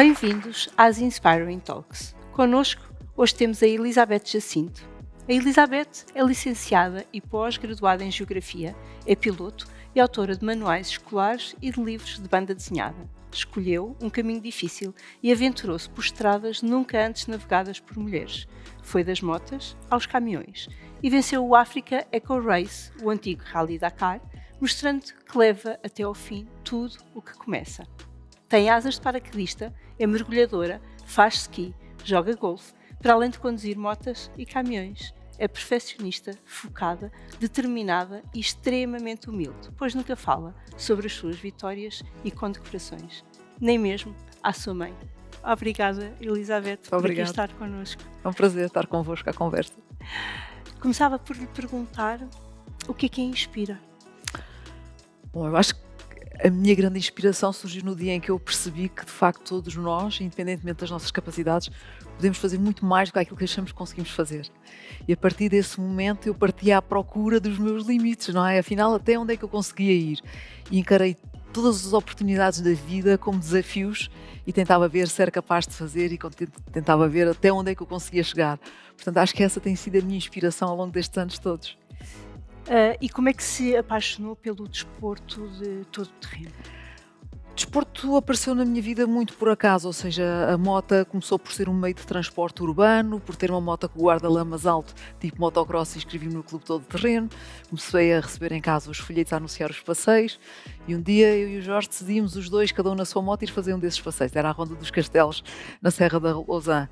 Bem-vindos às Inspiring Talks. Connosco, hoje temos a Elizabeth Jacinto. A Elizabeth é licenciada e pós-graduada em Geografia, é piloto e autora de manuais escolares e de livros de banda desenhada. Escolheu um caminho difícil e aventurou-se por estradas nunca antes navegadas por mulheres. Foi das motas aos caminhões e venceu o Africa Eco Race, o antigo Rally Dakar, mostrando que leva até ao fim tudo o que começa. Tem asas de paraquedista, é mergulhadora, faz ski, joga golfe, para além de conduzir motas e caminhões. É perfeccionista, focada, determinada e extremamente humilde, pois nunca fala sobre as suas vitórias e condecorações, nem mesmo à sua mãe. Obrigada, Elizabeth, por aqui estar connosco. É um prazer estar convosco à conversa. Começava por lhe perguntar o que é que a inspira? Bom, eu acho que a minha grande inspiração surgiu no dia em que eu percebi que, de facto, todos nós, independentemente das nossas capacidades, podemos fazer muito mais do que aquilo que achamos que conseguimos fazer. E a partir desse momento eu parti à procura dos meus limites, não é? Afinal, até onde é que eu conseguia ir? E encarei todas as oportunidades da vida como desafios e tentava ver se era capaz de fazer e tentava ver até onde é que eu conseguia chegar. Portanto, acho que essa tem sido a minha inspiração ao longo destes anos todos. E como é que se apaixonou pelo desporto de todo o terreno? O desporto apareceu na minha vida muito por acaso, ou seja, a moto começou por ser um meio de transporte urbano, por ter uma moto com o guarda-lamas alto, tipo motocross, e inscrevi-me no clube todo terreno. Comecei a receber em casa os folhetos a anunciar os passeios e um dia eu e o Jorge decidimos os dois, cada um na sua moto, ir fazer um desses passeios. Era a Ronda dos Castelos, na Serra da Lousã.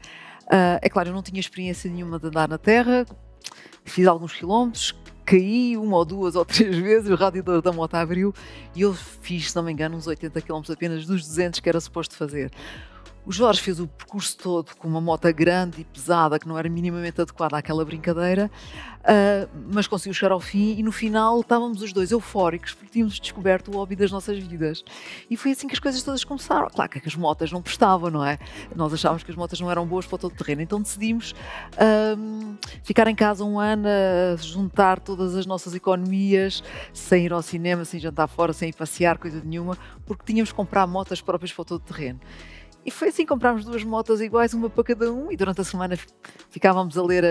É claro, eu não tinha experiência nenhuma de andar na terra, fiz alguns quilómetros, caí uma ou duas ou três vezes, o radiador da moto abriu e eu fiz, se não me engano, uns 80 km apenas dos 200 que era suposto fazer. O Jorge fez o percurso todo com uma moto grande e pesada que não era minimamente adequada àquela brincadeira, mas conseguiu chegar ao fim e no final estávamos os dois eufóricos porque tínhamos descoberto o hobby das nossas vidas. E foi assim que as coisas todas começaram. Claro que as motas não prestavam, não é? Nós achávamos que as motas não eram boas para todo o terreno, então decidimos ficar em casa um ano, a juntar todas as nossas economias, sem ir ao cinema, sem jantar fora, sem ir passear, coisa nenhuma, porque tínhamos que comprar motas próprias para todo o terreno. E foi assim, comprámos duas motas iguais, uma para cada um, e durante a semana ficávamos a ler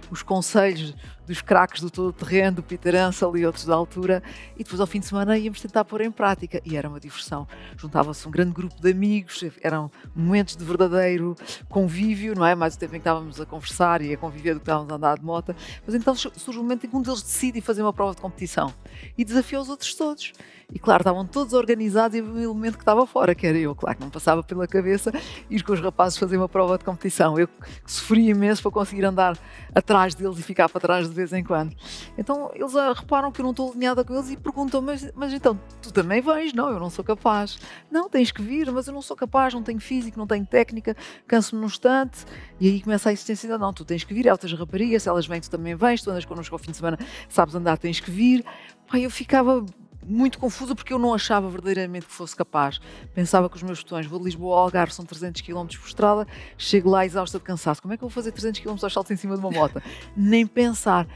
os conselhos dos craques do todo-terreno, do Peter Ansel e outros da altura, e depois ao fim de semana íamos tentar pôr em prática, e era uma diversão. Juntava-se um grande grupo de amigos, eram momentos de verdadeiro convívio, não é? Mais o tempo em que estávamos a conversar e a conviver do que estávamos a andar de moto, mas então surge o momento em que um deles decide fazer uma prova de competição, e desafia os outros todos. E claro, estavam todos organizados e havia um elemento que estava fora, que era eu, claro, que não passava pela cabeça ir com os rapazes fazer uma prova de competição. Eu sofria imenso para conseguir andar atrás deles e ficar para trás de vez em quando. Então eles reparam que eu não estou alinhada com eles e perguntam, mas então, tu também vens? Não, eu não sou capaz. Não, tens que vir, mas eu não sou capaz, não tenho físico, não tenho técnica, canso-me num instante. E aí começa a existência, não, tu tens que vir, outras raparigas, se elas vêm, tu também vens, tu andas connosco ao fim de semana, sabes andar, tens que vir. Pai, eu ficava muito confusa porque eu não achava verdadeiramente que fosse capaz. Pensava que os meus botões, vou de Lisboa ao Algarve, são 300 km por estrada, chego lá exausta de cansaço. Como é que eu vou fazer 300 km aos saltos em cima de uma moto? Nem pensar.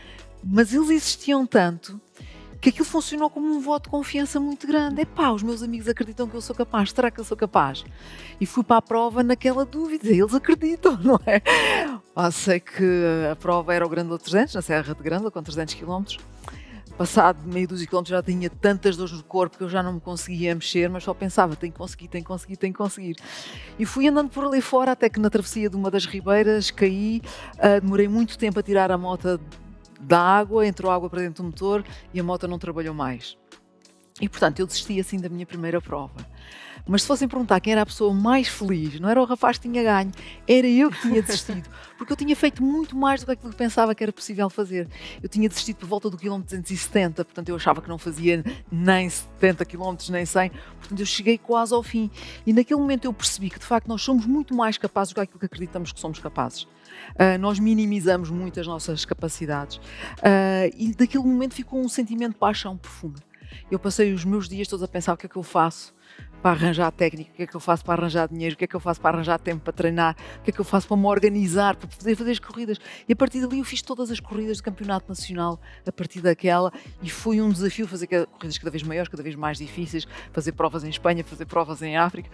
Mas eles insistiam tanto que aquilo funcionou como um voto de confiança muito grande. Epá, os meus amigos acreditam que eu sou capaz, será que eu sou capaz? E fui para a prova naquela dúvida, eles acreditam, não é? Sei que a prova era o Grândola 300, na Serra de Grândola, com 300 km. Passado meio dos quilómetros já tinha tantas dores no corpo que eu já não me conseguia mexer, mas só pensava, tenho que conseguir. E fui andando por ali fora até que na travessia de uma das ribeiras caí, demorei muito tempo a tirar a moto da água, entrou água para dentro do motor e a moto não trabalhou mais. E portanto eu desisti assim da minha primeira prova. Mas se fossem perguntar quem era a pessoa mais feliz, não era o rapaz que tinha ganho, era eu que tinha desistido. Porque eu tinha feito muito mais do que aquilo que pensava que era possível fazer. Eu tinha desistido por volta do quilómetro 270, portanto eu achava que não fazia nem 70 km, nem 100, portanto eu cheguei quase ao fim. E naquele momento eu percebi que de facto nós somos muito mais capazes do que aquilo que acreditamos que somos capazes. Nós minimizamos muito as nossas capacidades. E daquele momento ficou um sentimento de paixão profunda. Eu passei os meus dias todos a pensar o que é que eu faço para arranjar técnica, o que é que eu faço para arranjar dinheiro, o que é que eu faço para arranjar tempo para treinar, o que é que eu faço para me organizar, para poder fazer as corridas. E a partir dali eu fiz todas as corridas do campeonato nacional, a partir daquela, e foi um desafio fazer corridas cada vez maiores, cada vez mais difíceis, fazer provas em Espanha, fazer provas em África,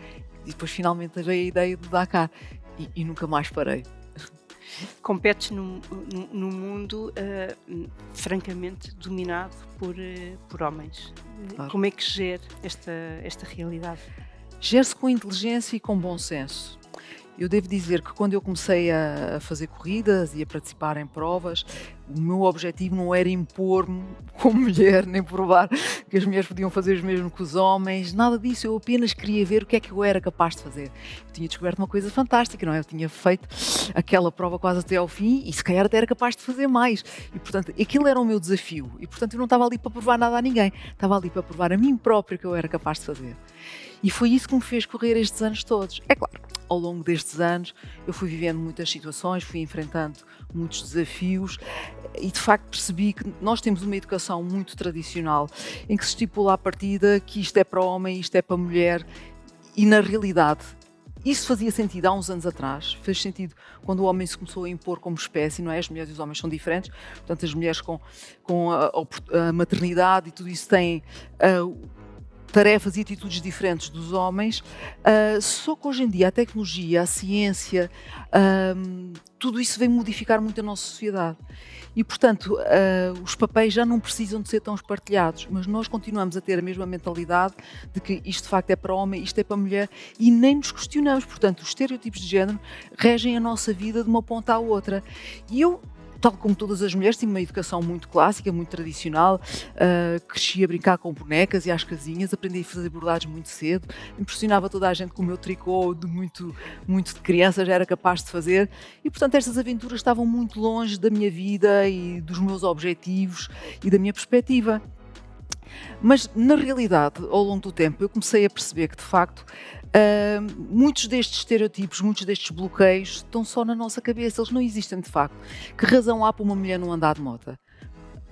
e depois finalmente veio a ideia do Dakar, e nunca mais parei. Competes num mundo francamente dominado por homens. Claro. Como é que gera esta realidade? Gera-se com inteligência e com bom senso. Eu devo dizer que quando eu comecei a fazer corridas e a participar em provas, o meu objetivo não era impor-me como mulher, nem provar que as mulheres podiam fazer o mesmo que os homens, nada disso. Eu apenas queria ver o que é que eu era capaz de fazer. Eu tinha descoberto uma coisa fantástica, não é? Eu tinha feito aquela prova quase até ao fim e se calhar até era capaz de fazer mais. E, portanto, aquilo era o meu desafio. E, portanto, eu não estava ali para provar nada a ninguém. Estava ali para provar a mim própria que eu era capaz de fazer. E foi isso que me fez correr estes anos todos. É claro, ao longo destes anos eu fui vivendo muitas situações, fui enfrentando muitos desafios e de facto percebi que nós temos uma educação muito tradicional em que se estipula à partida que isto é para homem, isto é para mulher e na realidade isso fazia sentido há uns anos atrás, fez sentido quando o homem se começou a impor como espécie, não é? As mulheres e os homens são diferentes, portanto as mulheres com a maternidade e tudo isso têm tarefas e atitudes diferentes dos homens, só que hoje em dia a tecnologia, a ciência, tudo isso vem modificar muito a nossa sociedade. E, portanto, os papéis já não precisam de ser tão espartilhados, mas nós continuamos a ter a mesma mentalidade de que isto de facto é para homem, isto é para mulher, e nem nos questionamos. Portanto, os estereotipos de género regem a nossa vida de uma ponta à outra. E eu, tal como todas as mulheres, tive uma educação muito clássica, muito tradicional, cresci a brincar com bonecas e às casinhas, aprendi a fazer bordados muito cedo, impressionava toda a gente com o meu tricô de muito de criança, já era capaz de fazer e, portanto, estas aventuras estavam muito longe da minha vida e dos meus objetivos e da minha perspectiva. Mas, na realidade, ao longo do tempo, eu comecei a perceber que, de facto, muitos destes estereotipos, muitos destes bloqueios estão só na nossa cabeça, eles não existem de facto. Que razão há para uma mulher não andar de moto?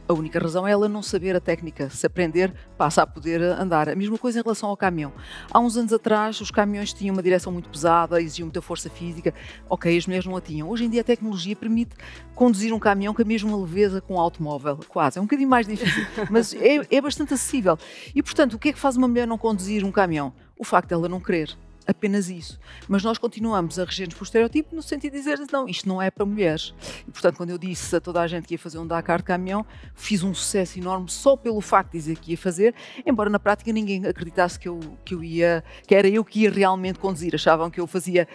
A única razão é ela não saber a técnica. Se aprender, passa a poder andar. A mesma coisa em relação ao caminhão. Há uns anos atrás, os caminhões tinham uma direção muito pesada, exigiam muita força física. Ok, as mulheres não a tinham. Hoje em dia a tecnologia permite conduzir um caminhão com a mesma leveza que um automóvel. Quase. É um bocadinho mais difícil, mas é bastante acessível. E, portanto, o que é que faz uma mulher não conduzir um caminhão? O facto de ela não querer. Apenas isso. Mas nós continuamos a reger-nos por estereotipo no sentido de dizer, não, isto não é para mulheres. E, portanto, quando eu disse a toda a gente que ia fazer um Dakar de caminhão, fiz um sucesso enorme só pelo facto de dizer que ia fazer, embora na prática ninguém acreditasse que era eu que ia realmente conduzir. Achavam que eu fazia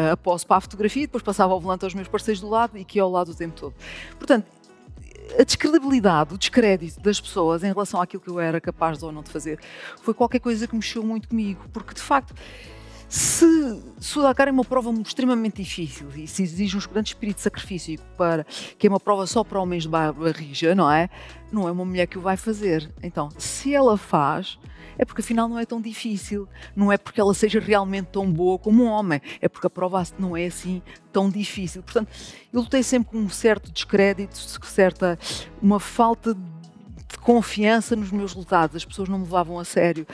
a posse para a fotografia, depois passava ao volante aos meus parceiros do lado e que ia ao lado o tempo todo. Portanto, a descredibilidade, o descrédito das pessoas em relação àquilo que eu era capaz de ou não de fazer, foi qualquer coisa que mexeu muito comigo, porque de facto, se o Dakar é uma prova extremamente difícil e se exige um grande espírito de sacrifício que é uma prova só para homens de barriga, não é? Não é uma mulher que o vai fazer. Então, se ela faz, é porque afinal não é tão difícil, não é porque ela seja realmente tão boa como um homem, é porque a prova não é assim tão difícil. Portanto, eu lutei sempre com um certo descrédito, uma falta de confiança nos meus resultados, as pessoas não me levavam a sério,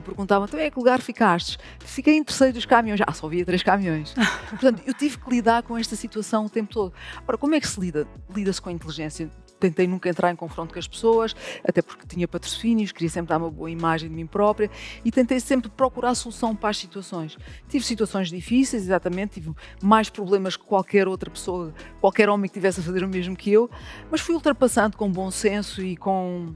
perguntavam, então em que lugar ficaste? Fiquei em terceiro dos caminhões, só havia 3 caminhões. Portanto, eu tive que lidar com esta situação o tempo todo. Ora, como é que se lida? Lida-se com a inteligência. Tentei nunca entrar em confronto com as pessoas, até porque tinha patrocínios, queria sempre dar uma boa imagem de mim própria e tentei sempre procurar solução para as situações. Tive situações difíceis, exatamente, tive mais problemas que qualquer outra pessoa, qualquer homem que estivesse a fazer o mesmo que eu, mas fui ultrapassando com bom senso e com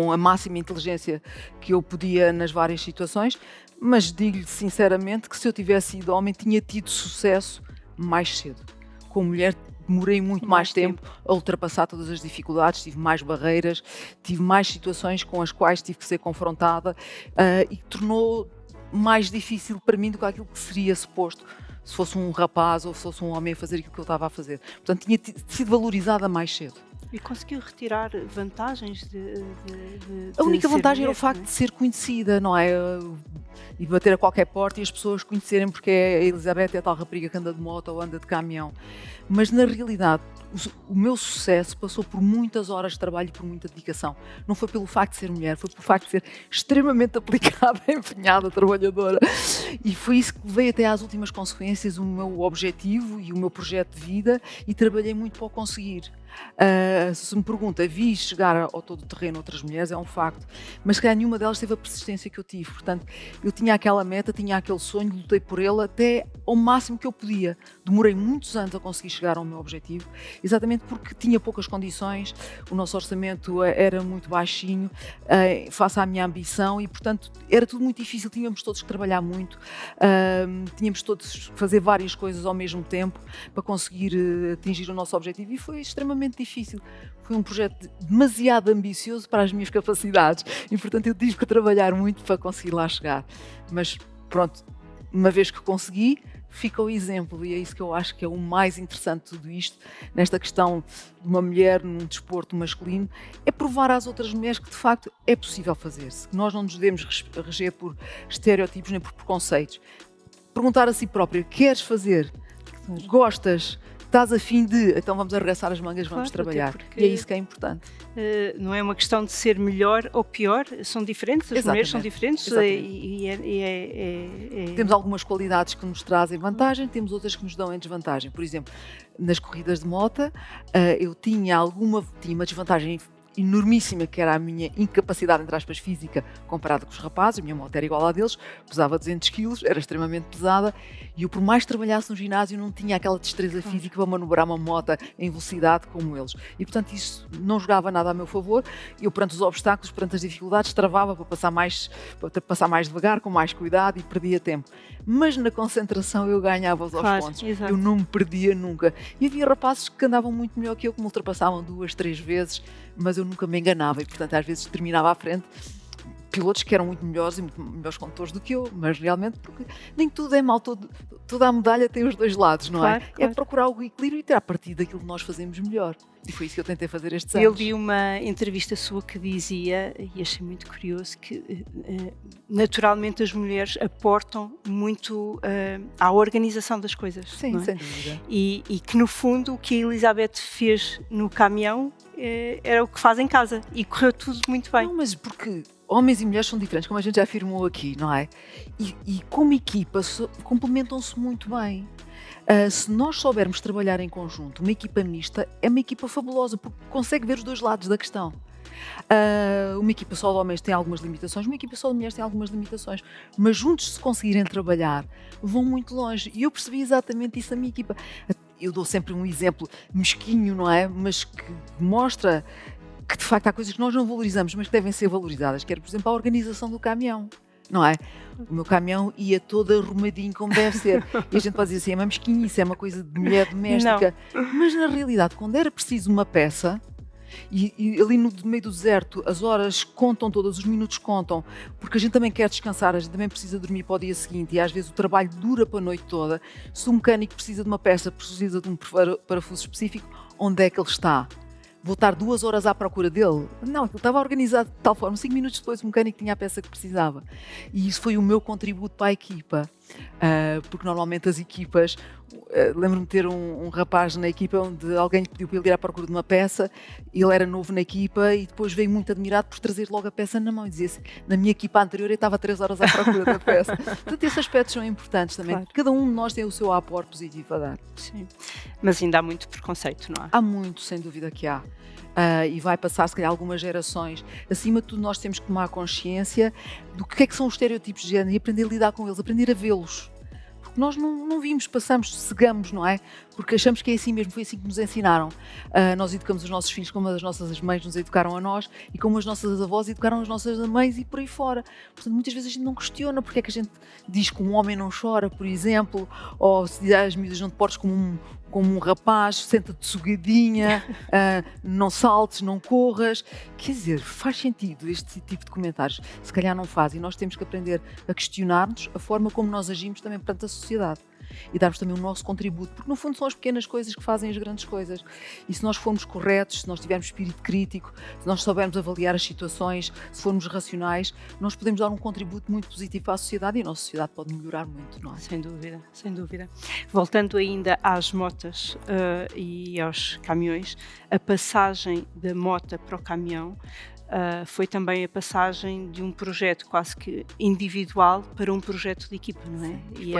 a máxima inteligência que eu podia nas várias situações, mas digo-lhe sinceramente que se eu tivesse sido homem tinha tido sucesso mais cedo. Com mulher demorei muito mais tempo a ultrapassar todas as dificuldades, tive mais barreiras, tive mais situações com as quais tive que ser confrontada e tornou mais difícil para mim do que aquilo que seria suposto se fosse um rapaz ou se fosse um homem a fazer aquilo que eu estava a fazer. Portanto, tinha sido valorizada mais cedo. E conseguiu retirar vantagens A única vantagem mulher, era o facto de ser conhecida, não é? e bater a qualquer porta e as pessoas conhecerem porque a Elizabeth é a tal rapariga que anda de moto ou anda de caminhão. Mas na realidade o meu sucesso passou por muitas horas de trabalho e por muita dedicação. Não foi pelo facto de ser mulher, foi pelo facto de ser extremamente aplicada, empenhada, trabalhadora. E foi isso que levei até às últimas consequências, o meu objetivo e o meu projeto de vida, e trabalhei muito para o conseguir. Se me pergunta, vi chegar ao todo o terreno outras mulheres, é um facto, mas se calhar nenhuma delas teve a persistência que eu tive. Portanto, eu tinha aquela meta, tinha aquele sonho, lutei por ele até ao máximo que eu podia. Demorei muitos anos a conseguir chegar ao meu objetivo, exatamente porque tinha poucas condições, o nosso orçamento era muito baixinho, face à minha ambição, e portanto era tudo muito difícil, tínhamos todos que trabalhar muito, tínhamos todos que fazer várias coisas ao mesmo tempo para conseguir atingir o nosso objetivo, e foi extremamente difícil. Foi um projeto demasiado ambicioso para as minhas capacidades e, portanto, eu tive que trabalhar muito para conseguir lá chegar. Mas, pronto, uma vez que consegui, fica o exemplo, e é isso que eu acho que é o mais interessante de tudo isto, nesta questão de uma mulher num desporto masculino, é provar às outras mulheres que, de facto, é possível fazer-se, que nós não nos devemos reger por estereótipos nem por preconceitos. Perguntar a si própria, queres fazer? Gostas? Estás a fim de, então vamos arregaçar as mangas, vamos trabalhar. E é isso que é importante. Não é uma questão de ser melhor ou pior, são diferentes, as mulheres são diferentes. Temos algumas qualidades que nos trazem vantagem, temos outras que nos dão em desvantagem. Por exemplo, nas corridas de moto, eu tinha uma desvantagem enormíssima, que era a minha incapacidade, entre aspas, física, comparada com os rapazes. A minha moto era igual à deles, pesava 200 kg, era extremamente pesada, e eu, por mais que trabalhasse no ginásio, não tinha aquela destreza física para manobrar uma moto em velocidade como eles. E, portanto, isso não jogava nada a meu favor. Eu, perante os obstáculos, perante as dificuldades, travava para passar mais devagar, com mais cuidado, e perdia tempo. Mas na concentração eu ganhava os pontos. Exato. Eu não me perdia nunca. E havia rapazes que andavam muito melhor que eu, que me ultrapassavam 2, 3 vezes, mas eu nunca me enganava e, portanto, às vezes terminava à frente pilotos que eram muito melhores e muito melhores condutores do que eu, mas realmente, porque nem tudo é mau, toda a medalha tem os dois lados, não é? Claro. É procurar o equilíbrio e ter a partir daquilo que nós fazemos melhor. E foi isso que eu tentei fazer estes anos. Eu li uma entrevista sua que dizia, e achei muito curioso, que naturalmente as mulheres aportam muito à organização das coisas. Sim, não é? Sem dúvida. E que no fundo o que a Elizabeth fez no caminhão era o que faz em casa, e correu tudo muito bem. Não, mas porque homens e mulheres são diferentes, como a gente já afirmou aqui, não é? E como equipa complementam-se muito bem. Se nós soubermos trabalhar em conjunto, uma equipa mista é uma equipa fabulosa, porque consegue ver os dois lados da questão. Uma equipa só de homens tem algumas limitações, uma equipa só de mulheres tem algumas limitações, mas juntos, se conseguirem trabalhar, vão muito longe. E eu percebi exatamente isso na minha equipa. Eu dou sempre um exemplo mesquinho, não é? Mas que mostra que, de facto, há coisas que nós não valorizamos, mas que devem ser valorizadas, que era, por exemplo, a organização do caminhão. Não é? O meu caminhão ia todo arrumadinho como deve ser. E a gente pode dizer assim, é uma mesquinhice, é uma coisa de mulher doméstica. Não. Mas na realidade, quando era preciso uma peça, e ali no meio do deserto, as horas contam todas, os minutos contam, porque a gente também quer descansar, a gente também precisa dormir para o dia seguinte, e às vezes o trabalho dura para a noite toda. Se o mecânico precisa de uma peça, precisa de um parafuso específico, onde é que ele está? Vou estar 2 horas à procura dele? Não, ele estava organizado de tal forma, 5 minutos depois o mecânico tinha a peça que precisava. E isso foi o meu contributo para a equipa, porque normalmente as equipas, lembro-me de ter um rapaz na equipa onde alguém lhe pediu para ele ir à procura de uma peça, ele era novo na equipa e depois veio muito admirado por trazer logo a peça na mão e dizia-se, na minha equipa anterior eu estava 3 horas à procura da peça. Portanto, esses aspectos são importantes também. Claro. Cada um de nós tem o seu aporte positivo a dar. Sim. Mas ainda há muito preconceito, não é? Há muito, sem dúvida que há. E vai passar, se calhar, algumas gerações. Acima de tudo, nós temos que tomar consciência do que é que são os estereótipos de género e aprender a lidar com eles, aprender a vê-los. Porque nós não vimos, passamos, cegamos, não é? Porque achamos que é assim mesmo, foi assim que nos ensinaram. Nós educamos os nossos filhos como as nossas mães nos educaram a nós e como as nossas avós educaram as nossas mães e por aí fora. Portanto, muitas vezes a gente não questiona porque é que a gente diz que um homem não chora, por exemplo, ou se diz às miúdas não te portes como um rapaz, senta-te sugadinha, não saltes, não corras. Quer dizer, faz sentido este tipo de comentários? Se calhar não faz, e nós temos que aprender a questionar-nos a forma como nós agimos também perante a sociedade. e darmos também o nosso contributo, porque no fundo são as pequenas coisas que fazem as grandes coisas. E se nós formos corretos, se nós tivermos espírito crítico, se nós soubermos avaliar as situações, se formos racionais, nós podemos dar um contributo muito positivo à sociedade e a nossa sociedade pode melhorar muito, não é? Sem dúvida, sem dúvida. Voltando ainda às motas e aos caminhões, a passagem da mota para o caminhão foi também a passagem de um projeto quase que individual para um projeto de equipa, não é? E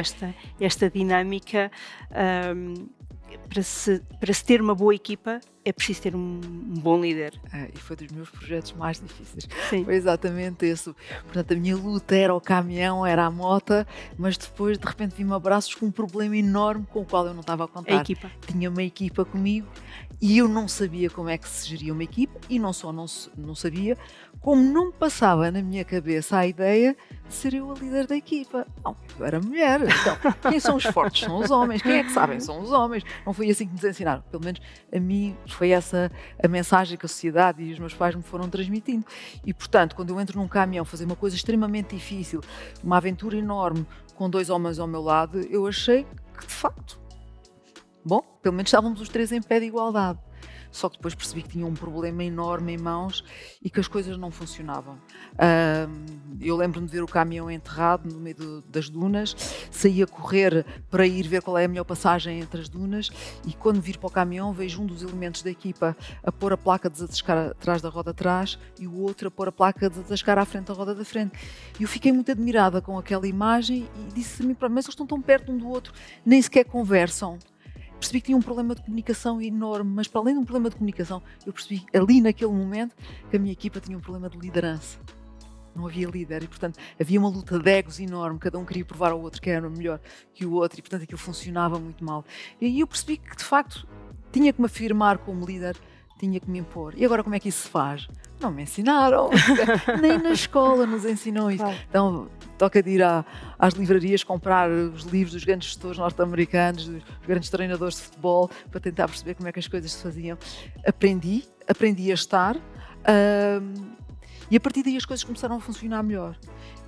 esta dinâmica, para se ter uma boa equipa, é preciso ter um bom líder. E foi dos meus projetos mais difíceis. Sim. Foi exatamente isso. Portanto, a minha luta era o caminhão, era a mota, mas depois de repente vi-me abraços com um problema enorme com o qual eu não estava a contar. A equipa. Tinha uma equipa comigo e eu não sabia como é que se geria uma equipa e não só não sabia, como não me passava na minha cabeça a ideia de ser eu a líder da equipa. Não, eu era mulher. Então, quem são os fortes? São os homens. Quem é que sabem? São os homens. Não foi assim que nos ensinaram. Pelo menos a mim foi essa a mensagem que a sociedade e os meus pais me foram transmitindo. E, portanto, quando eu entro num caminhão fazer uma coisa extremamente difícil, uma aventura enorme, com 2 homens ao meu lado, eu achei que, de facto, bom, pelo menos estávamos os 3 em pé de igualdade. Só que depois percebi que tinha um problema enorme em mãos e que as coisas não funcionavam. Eu lembro-me de ver o caminhão enterrado no meio das dunas, saí a correr para ir ver qual é a melhor passagem entre as dunas e quando vir para o caminhão vejo um dos elementos da equipa a pôr a placa de desatascar atrás da roda atrás e o outro a pôr a placa de desatascar à frente da roda da frente. E eu fiquei muito admirada com aquela imagem e disse a mim, mas eles estão tão perto um do outro, nem sequer conversam. Percebi que tinha um problema de comunicação enorme, mas para além de um problema de comunicação, eu percebi ali naquele momento que a minha equipa tinha um problema de liderança. Não havia líder e, portanto, havia uma luta de egos enorme, cada um queria provar ao outro que era melhor que o outro e, portanto, aquilo funcionava muito mal. E aí eu percebi que, de facto, tinha que me afirmar como líder, tinha que me impor. E agora como é que isso se faz? Não me ensinaram, nem na escola nos ensinam isso. Claro. Então, toca de ir às livrarias comprar os livros dos grandes gestores norte-americanos, dos grandes treinadores de futebol, para tentar perceber como é que as coisas se faziam. Aprendi a estar e a partir daí as coisas começaram a funcionar melhor.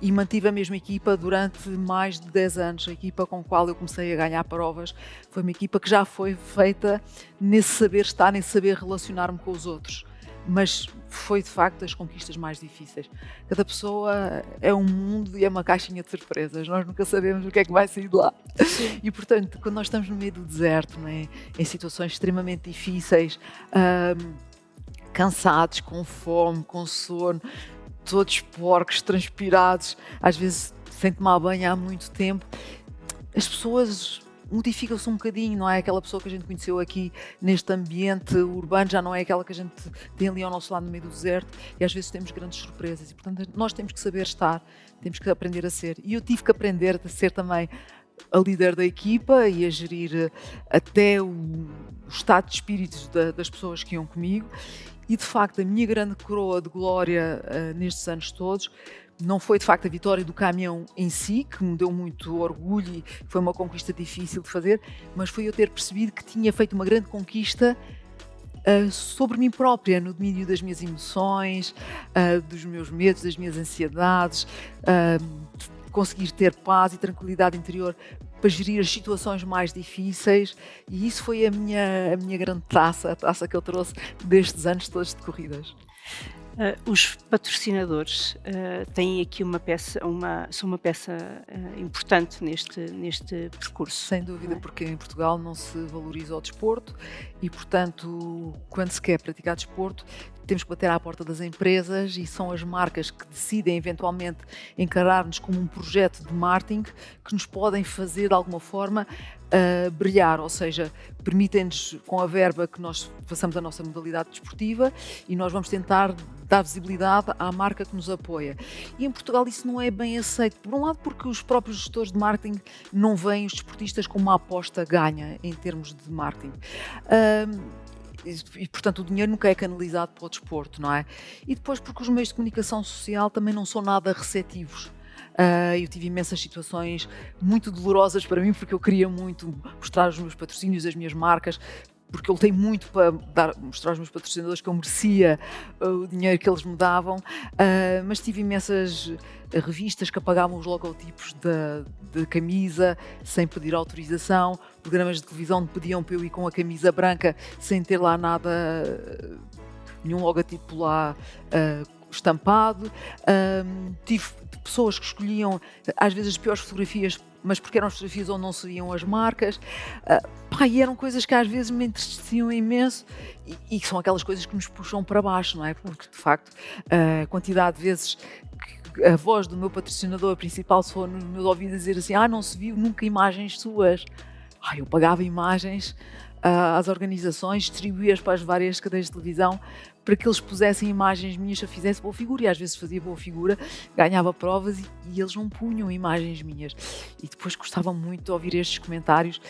E mantive a mesma equipa durante mais de 10 anos. A equipa com a qual eu comecei a ganhar provas foi uma equipa que já foi feita nesse saber estar, nesse saber relacionar-me com os outros. Mas foi de facto das conquistas mais difíceis. Cada pessoa é um mundo e é uma caixinha de surpresas. Nós nunca sabemos o que é que vai sair de lá. Sim. E portanto, quando nós estamos no meio do deserto, não é? Em situações extremamente difíceis, cansados, com fome, com sono, todos porcos, transpirados, às vezes sem tomar banho há muito tempo, as pessoas modificam-se um bocadinho, não é aquela pessoa que a gente conheceu aqui neste ambiente urbano, já não é aquela que a gente tem ali ao nosso lado no meio do deserto e às vezes temos grandes surpresas e portanto nós temos que saber estar, temos que aprender a ser e eu tive que aprender a ser também a líder da equipa e a gerir até o estado de espíritos das pessoas que iam comigo e de facto a minha grande coroa de glória nestes anos todos não foi de facto a vitória do caminhão em si, que me deu muito orgulho e foi uma conquista difícil de fazer, mas foi eu ter percebido que tinha feito uma grande conquista sobre mim própria, no domínio das minhas emoções, dos meus medos, das minhas ansiedades, conseguir ter paz e tranquilidade interior para gerir as situações mais difíceis e isso foi a minha grande taça, a taça que eu trouxe destes anos todos de corridas. Os patrocinadores têm aqui são uma peça importante neste percurso. Sem dúvida, porque em Portugal não se valoriza o desporto e, portanto, quando se quer praticar desporto, temos que bater à porta das empresas e são as marcas que decidem eventualmente encarar-nos como um projeto de marketing que nos podem fazer de alguma forma brilhar, ou seja, permitem-nos com a verba que nós façamos a nossa modalidade desportiva e nós vamos tentar dar visibilidade à marca que nos apoia. E em Portugal isso não é bem aceito, por um lado porque os próprios gestores de marketing não veem os desportistas como uma aposta ganha em termos de marketing. E, portanto, o dinheiro nunca é canalizado para o desporto, não é? E depois porque os meios de comunicação social também não são nada receptivos. Eu tive imensas situações muito dolorosas para mim, porque eu queria muito mostrar os meus patrocínios, as minhas marcas, porque eu lutei muito para mostrar aos meus patrocinadores que eu merecia o dinheiro que eles me davam, mas tive imensas revistas que apagavam os logotipos da camisa sem pedir autorização, programas de televisão que pediam para eu ir com a camisa branca sem ter lá nada, nenhum logotipo lá estampado. Tive pessoas que escolhiam às vezes as piores fotografias, mas porque eram fotografias onde não se viam as marcas. E eram coisas que às vezes me entristeciam imenso e são aquelas coisas que nos puxam para baixo, não é? Porque, de facto, a quantidade de vezes que a voz do meu patrocinador principal se for nos meus ouvidos a dizer assim, não se viu nunca imagens suas. Eu pagava imagens às organizações, distribuía-as para as várias cadeias de televisão para que eles pusessem imagens minhas, se eu fizesse boa figura, e às vezes fazia boa figura, ganhava provas e eles não punham imagens minhas. E depois gostava muito de ouvir estes comentários,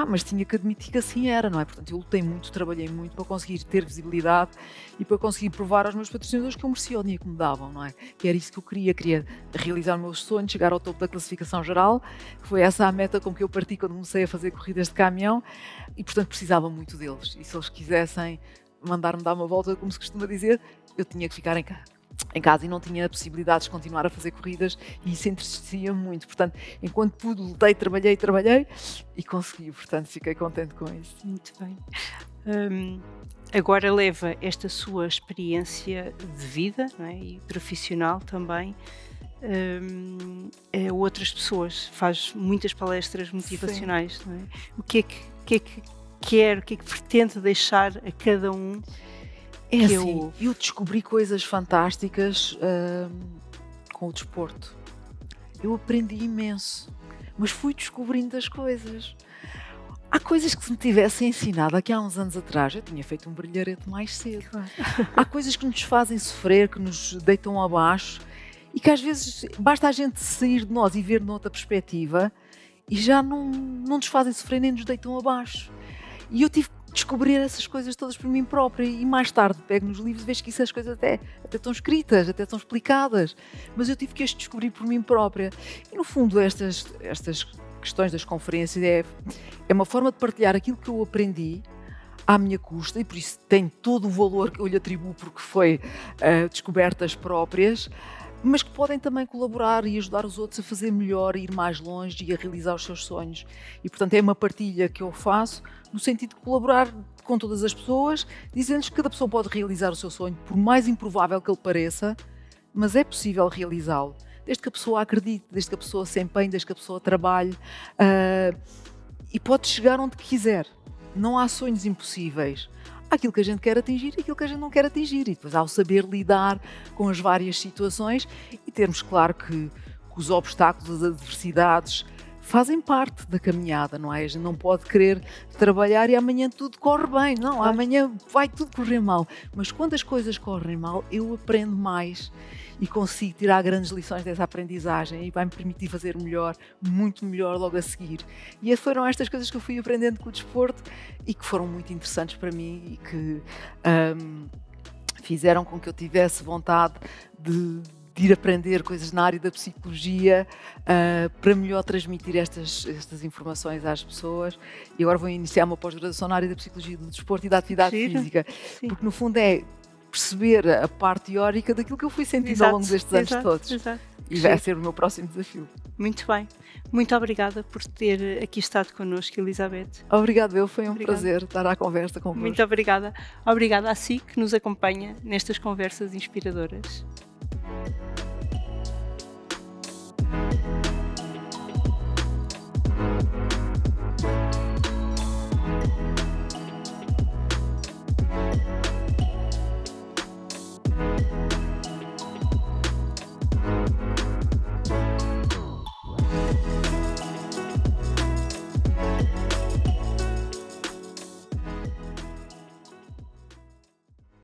mas tinha que admitir que assim era, não é? Portanto, eu lutei muito, trabalhei muito para conseguir ter visibilidade e para conseguir provar aos meus patrocinadores que eu merecia o dinheiro que me davam, não é? E era isso que eu queria realizar o meu sonho, chegar ao topo da classificação geral, foi essa a meta com que eu parti quando comecei a fazer corridas de caminhão e, portanto, precisava muito deles. E se eles quisessem mandar-me dar uma volta, como se costuma dizer, eu tinha que ficar em casa e não tinha possibilidades de continuar a fazer corridas e isso entristecia muito. Portanto, enquanto pude, lutei, trabalhei e consegui. Portanto, fiquei contente com isso. Muito bem. Agora leva esta sua experiência de vida, não é? E profissional também a outras pessoas, faz muitas palestras motivacionais, não é? O que é que quer, o que é que pretende deixar a cada um? Eu descobri coisas fantásticas com o desporto. Eu aprendi imenso, mas fui descobrindo as coisas. Há coisas que se me tivessem ensinado aqui há uns anos atrás, eu tinha feito um brilharete mais cedo. Claro. Há coisas que nos fazem sofrer, que nos deitam abaixo e que às vezes basta a gente sair de nós e ver noutra perspectiva e já não nos fazem sofrer nem nos deitam abaixo. E eu tive que descobrir essas coisas todas por mim própria e mais tarde pego nos livros e vejo que essas coisas até estão escritas, até estão explicadas, mas eu tive que as descobrir por mim própria. E no fundo estas questões das conferências é uma forma de partilhar aquilo que eu aprendi à minha custa e por isso tem todo o valor que eu lhe atribuo porque foi descobertas próprias, mas que podem também colaborar e ajudar os outros a fazer melhor, a ir mais longe e a realizar os seus sonhos. E, portanto, é uma partilha que eu faço no sentido de colaborar com todas as pessoas, dizendo-lhes que cada pessoa pode realizar o seu sonho, por mais improvável que ele pareça, mas é possível realizá-lo. Desde que a pessoa acredite, desde que a pessoa se empenhe, desde que a pessoa trabalhe e pode chegar onde quiser. Não há sonhos impossíveis. Há aquilo que a gente quer atingir e aquilo que a gente não quer atingir. E depois há o saber lidar com as várias situações e termos claro que os obstáculos, as adversidades fazem parte da caminhada, não é? A gente não pode querer trabalhar e amanhã tudo corre bem. Não, claro. Amanhã vai tudo correr mal. Mas quando as coisas correm mal, eu aprendo mais e consigo tirar grandes lições dessa aprendizagem e vai-me permitir fazer melhor, muito melhor logo a seguir. E foram estas coisas que eu fui aprendendo com o desporto e que foram muito interessantes para mim e que fizeram com que eu tivesse vontade de ir aprender coisas na área da psicologia para melhor transmitir estas informações às pessoas. E agora vou iniciar uma pós-graduação na área da psicologia do desporto e da atividade física, porque no fundo é perceber a parte teórica daquilo que eu fui sentindo ao longo destes anos todos. E vai ser o meu próximo desafio. Muito bem. Muito obrigada por ter aqui estado connosco, Elizabeth. Obrigada, foi um prazer estar à conversa convosco. Muito obrigada. Obrigada a si que nos acompanha nestas conversas inspiradoras.